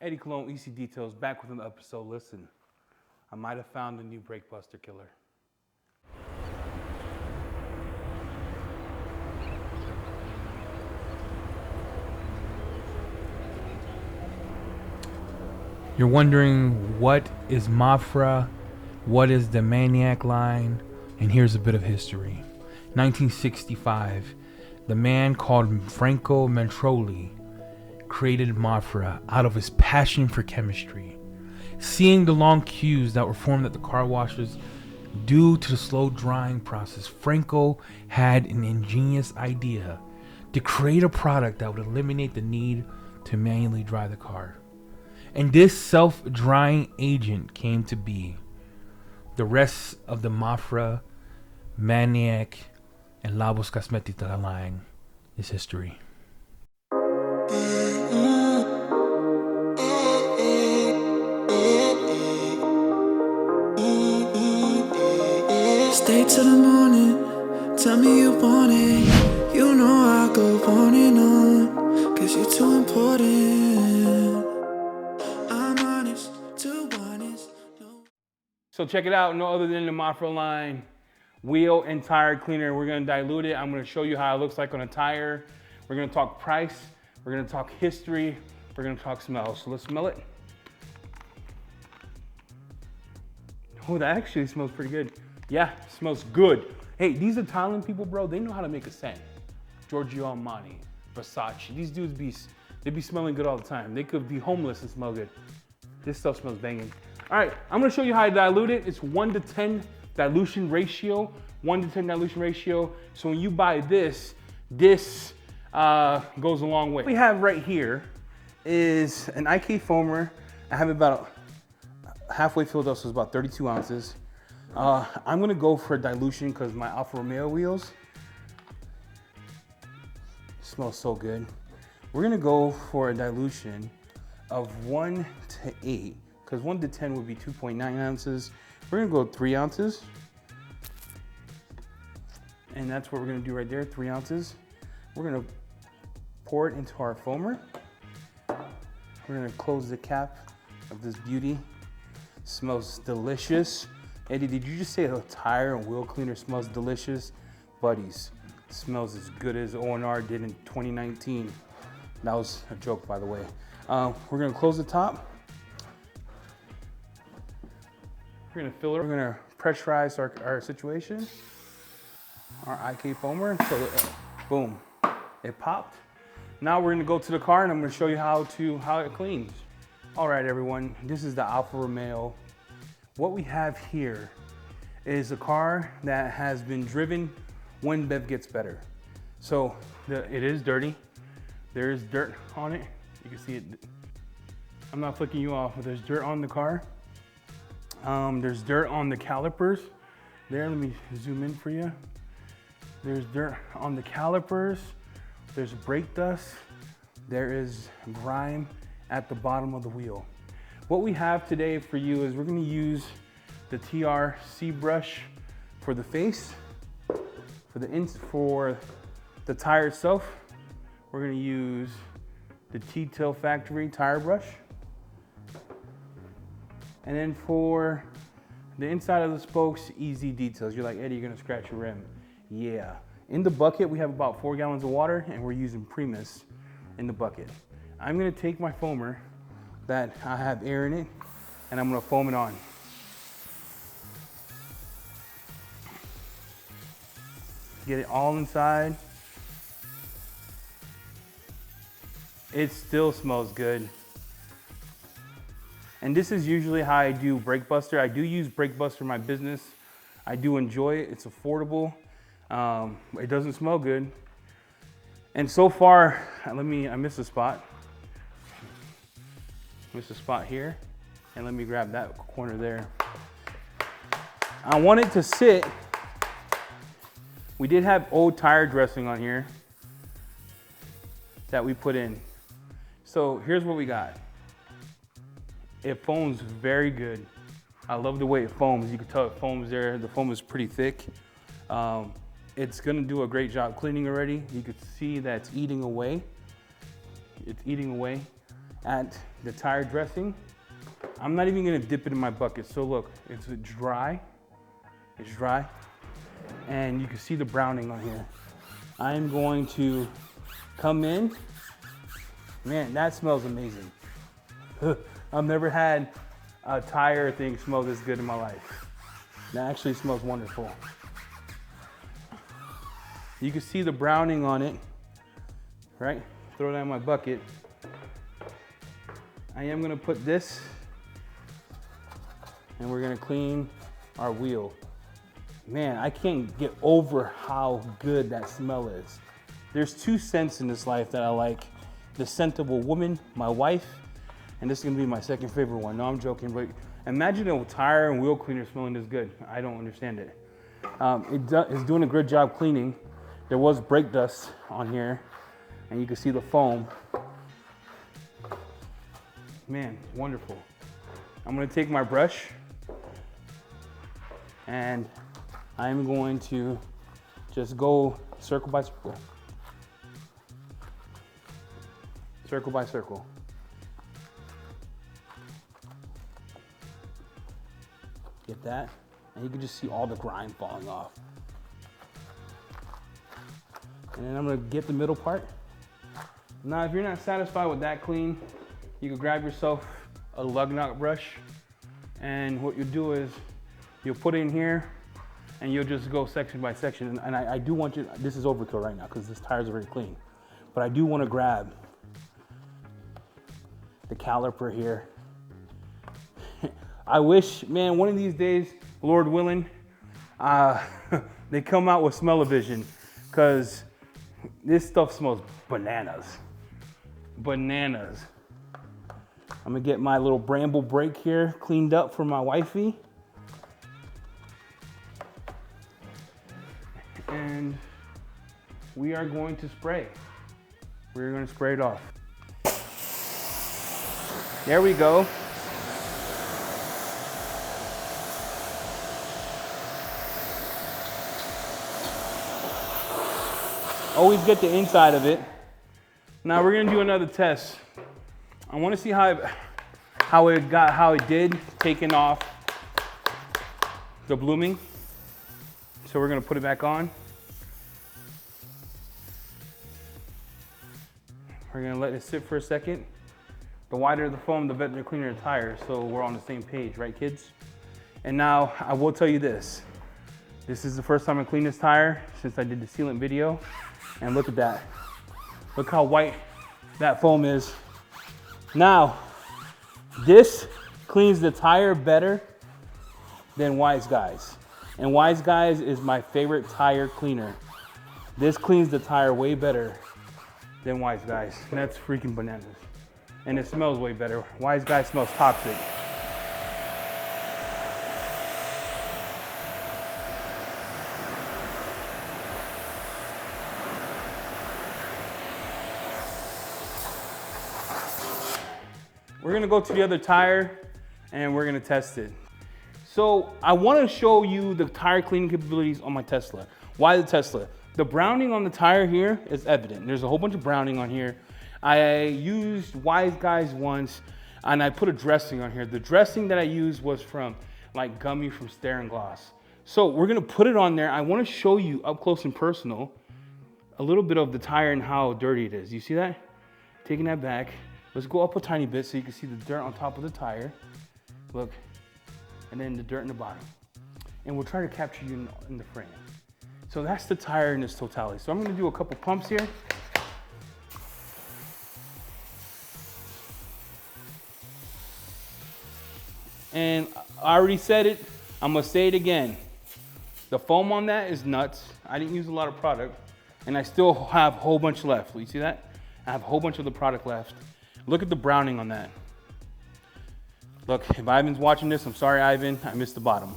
Eddie Cologne, EC Details, back with another episode. Listen, I might have found a new BrakeBuster Killer. You're wondering what is Mafra, what is the Maniac line, and here's a bit of history. 1965, the man called Franco Mantroli created Mafra out of his passion for chemistry. Seeing the long queues that were formed at the car washes due to the slow drying process, Franco had an ingenious idea to create a product that would eliminate the need to manually dry the car. And this self-drying agent came to be. The rest of the Mafra, Maniac, and Labocosmetic line is history. Stay till the morning, tell me you want it. You know I'll go on and on, cause you're too important. I'm honest, too honest. No. So check it out, no other than the Mafra line wheel and tire cleaner. We're gonna dilute it. I'm gonna show you how it looks like on a tire. We're gonna talk price, we're gonna talk history, we're gonna talk smell. So let's smell it. Oh, that actually smells pretty good. Yeah, smells good. Hey, these Italian people, bro, they know how to make a scent. Giorgio Armani, Versace, these dudes they be smelling good all the time. They could be homeless and smell good. This stuff smells banging. All right, I'm gonna show you how to dilute it. It's 1-to-10 dilution ratio, 1-to-10 dilution ratio. So when you buy this goes a long way. What we have right here is an IK foamer. I have it about halfway filled up, so it's about 32 ounces. I'm gonna go for a dilution because my Alfa Romeo wheels smell so good. We're gonna go for a dilution of 1-to-8 because 1-to-10 would be 2.9 ounces. We're gonna go 3 ounces. And that's what we're gonna do right there, 3 ounces. We're gonna pour it into our foamer. We're gonna close the cap of this beauty. Smells delicious. Eddie, did you just say a tire and wheel cleaner smells delicious? Buddies, it smells as good as O&R did in 2019. That was a joke, by the way. We're gonna close the top. We're gonna fill it. We're gonna pressurize our situation. Our IK foamer, so boom, it popped. Now we're gonna go to the car and I'm gonna show you how it cleans. All right, everyone, this is the Alfa Romeo. What we have here is a car that has been driven when Bev gets better. So it is dirty. There is dirt on it. You can see it. I'm not flicking you off, but there's dirt on the car. There's dirt on the calipers. There, let me zoom in for you. There's dirt on the calipers. There's brake dust. There is grime at the bottom of the wheel. What we have today for you is we're gonna use the TRC brush for the face. For the tire itself, we're gonna use the T-Tail Factory tire brush. And then for the inside of the spokes, easy details. You're like, Eddie, you're gonna scratch your rim. Yeah. In the bucket, we have about 4 gallons of water and we're using Primus in the bucket. I'm gonna take my foamer that I have air in it and I'm gonna foam it on. Get it all inside. It still smells good. And this is usually how I do BrakeBuster. I do use BrakeBuster in my business. I do enjoy it, it's affordable. It doesn't smell good. And so far, I missed a spot. Missed a spot here. And let me grab that corner there. I want it to sit. We did have old tire dressing on here that we put in. So here's what we got. It foams very good. I love the way it foams. You can tell it foams there. The foam is pretty thick. It's gonna do a great job cleaning already. You can see that it's eating away. It's eating away. at the tire dressing. I'm not even gonna dip it in my bucket. So look, it's dry. It's dry. And you can see the browning on here. I'm going to come in. Man, that smells amazing. I've never had a tire thing smell this good in my life. That actually smells wonderful. You can see the browning on it, right? Throw that in my bucket. I am gonna put this, and we're gonna clean our wheel. Man, I can't get over how good that smell is. There's two scents in this life that I like. The scent of a woman, my wife, and this is gonna be my second favorite one. No, I'm joking, but imagine a tire and wheel cleaner smelling this good. I don't understand it. It's doing a good job cleaning. There was brake dust on here, and you can see the foam. Man, wonderful. I'm gonna take my brush, and I'm going to just go circle by circle. Circle by circle. Get that, and you can just see all the grime falling off. And then I'm gonna get the middle part. Now, if you're not satisfied with that clean, you can grab yourself a lug nut brush, and what you'll do is you'll put it in here, and you'll just go section by section. And I do want you, this is overkill right now because this tire's already clean, but I do want to grab the caliper here. I wish, man, one of these days, Lord willing, they come out with smell-o-vision, because this stuff smells bananas. Bananas. I'm gonna get my little bramble brake here cleaned up for my wifey. And we are going to spray. We're gonna spray it off. There we go. Always get the inside of it. Now we're gonna do another test. I want to see how it did taking off the blooming. So we're gonna put it back on. We're gonna let it sit for a second. The wider the foam, the better the cleaner the tire. So we're on the same page, right, kids? And now I will tell you this. This is the first time I cleaned this tire since I did the sealant video. And look at that. Look how white that foam is. Now, this cleans the tire better than Wise Guys. And Wise Guys is my favorite tire cleaner. This cleans the tire way better than Wise Guys. And that's freaking bananas. And it smells way better. Wise Guys smells toxic. We're gonna go to the other tire and we're gonna test it. So I wanna show you the tire cleaning capabilities on my Tesla. Why the Tesla? The browning on the tire here is evident. There's a whole bunch of browning on here. I used Wise Guys once and I put a dressing on here. The dressing that I used was from like gummy from Stare and Gloss. So we're gonna put it on there. I wanna show you up close and personal a little bit of the tire and how dirty it is. You see that? Taking that back. Let's go up a tiny bit so you can see the dirt on top of the tire. Look, and then the dirt in the bottom. And we'll try to capture you in the frame. So that's the tire in its totality. So I'm gonna do a couple pumps here. And I already said it, I'm gonna say it again. The foam on that is nuts. I didn't use a lot of product, and I still have a whole bunch left. You see that? I have a whole bunch of the product left. Look at the browning on that. Look, if Ivan's watching this, I'm sorry, Ivan, I missed the bottom.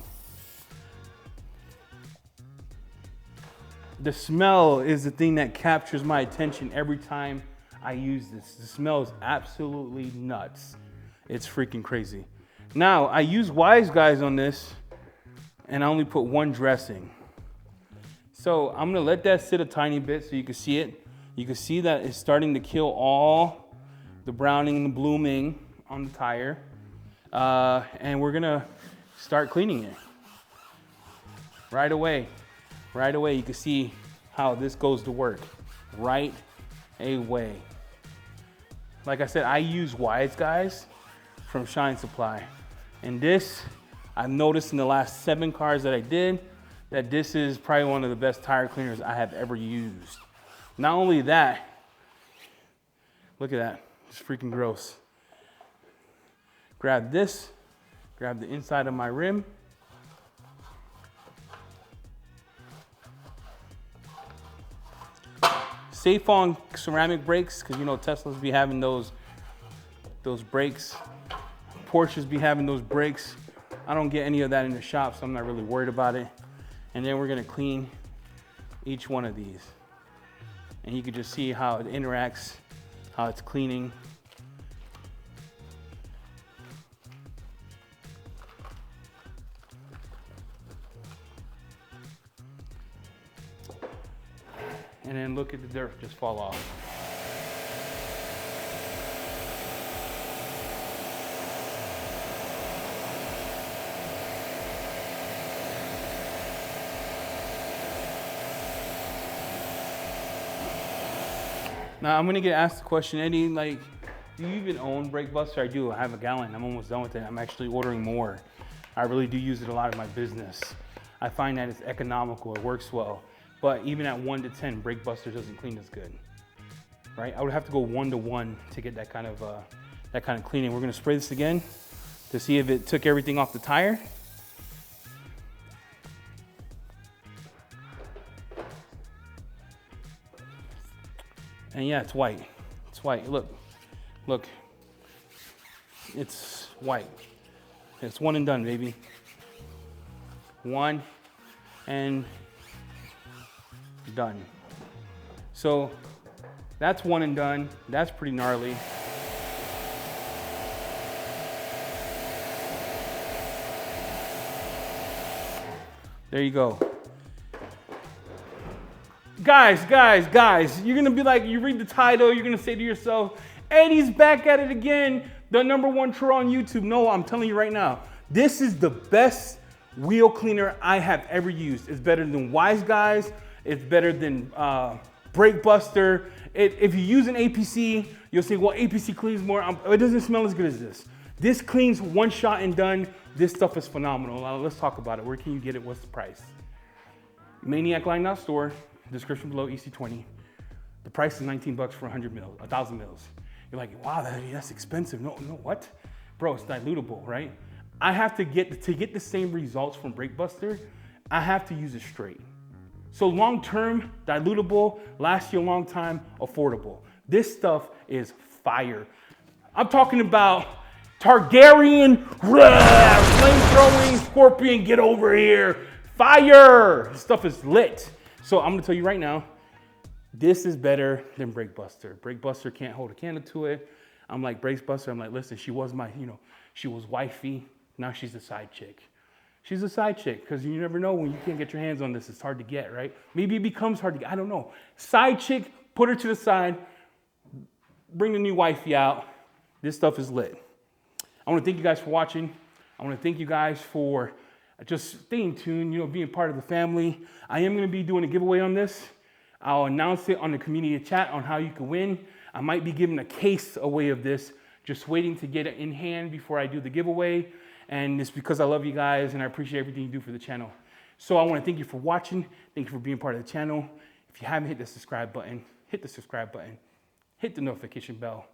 The smell is the thing that captures my attention every time I use this. The smell is absolutely nuts. It's freaking crazy. Now, I use Wise Guys on this, and I only put one dressing. So I'm gonna let that sit a tiny bit so you can see it. You can see that it's starting to kill all the browning and the blooming on the tire. And we're gonna start cleaning it. Right away, you can see how this goes to work. Right away. Like I said, I use Wise Guys from Shine Supply. And this, I've noticed in the last 7 cars that I did, that this is probably one of the best tire cleaners I have ever used. Not only that, look at that, it's freaking gross. Grab this, grab the inside of my rim. Safe on ceramic brakes, because you know Teslas be having those brakes. Porsches be having those brakes. I don't get any of that in the shop, so I'm not really worried about it. And then we're gonna clean each one of these. And you can just see how it interacts, how it's cleaning. And then look at the dirt just fall off. Now I'm gonna get asked the question, Eddie, like, do you even own BrakeBuster? I do, I have a gallon, I'm almost done with it. I'm actually ordering more. I really do use it a lot in my business. I find that it's economical, it works well. But even at 1 to 10, BrakeBuster doesn't clean as good, right? I would have to go 1 to 1 to get that kind of cleaning. We're gonna spray this again to see if it took everything off the tire. And yeah, it's white. It's white. Look, look. It's white. It's one and done, baby. One and done. So that's one and done. That's pretty gnarly. There you go. Guys, you're gonna be like, you read the title, you're gonna say to yourself, Eddie's back at it again, the #1 troll on YouTube. No, I'm telling you right now, this is the best wheel cleaner I have ever used. It's better than Wise Guys, it's better than BrakeBuster. If you use an APC, you'll say, well, APC cleans more. It doesn't smell as good as this. This cleans one shot and done. This stuff is phenomenal. Now, let's talk about it. Where can you get it? What's the price? Maniacline.store. Description below, EC20. The price is 19 bucks for 100 mils, 1,000 mils. You're like, wow, that's expensive. No, what? Bro, it's dilutable, right? I have to get the same results from BrakeBuster, I have to use it straight. So long-term, dilutable, lasts you a long time, affordable. This stuff is fire. I'm talking about Targaryen, flame-throwing, scorpion, get over here. Fire! This stuff is lit. So I'm gonna tell you right now, this is better than BrakeBuster. BrakeBuster can't hold a candle to it. I'm like BrakeBuster, I'm like, listen, she was my, she was wifey. Now she's a side chick. She's a side chick, because you never know when you can't get your hands on this, it's hard to get, right? Maybe it becomes hard to get, I don't know. Side chick, put her to the side, bring the new wifey out. This stuff is lit. I wanna thank you guys for watching. I wanna thank you guys for just staying tuned, being part of the family. I am gonna be doing a giveaway on this. I'll announce it on the community chat on how you can win. I might be giving a case away of this, just waiting to get it in hand before I do the giveaway. And it's because I love you guys and I appreciate everything you do for the channel. So I wanna thank you for watching. Thank you for being part of the channel. If you haven't hit the subscribe button, hit the subscribe button, hit the notification bell.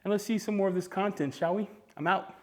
And let's see some more of this content, shall we? I'm out.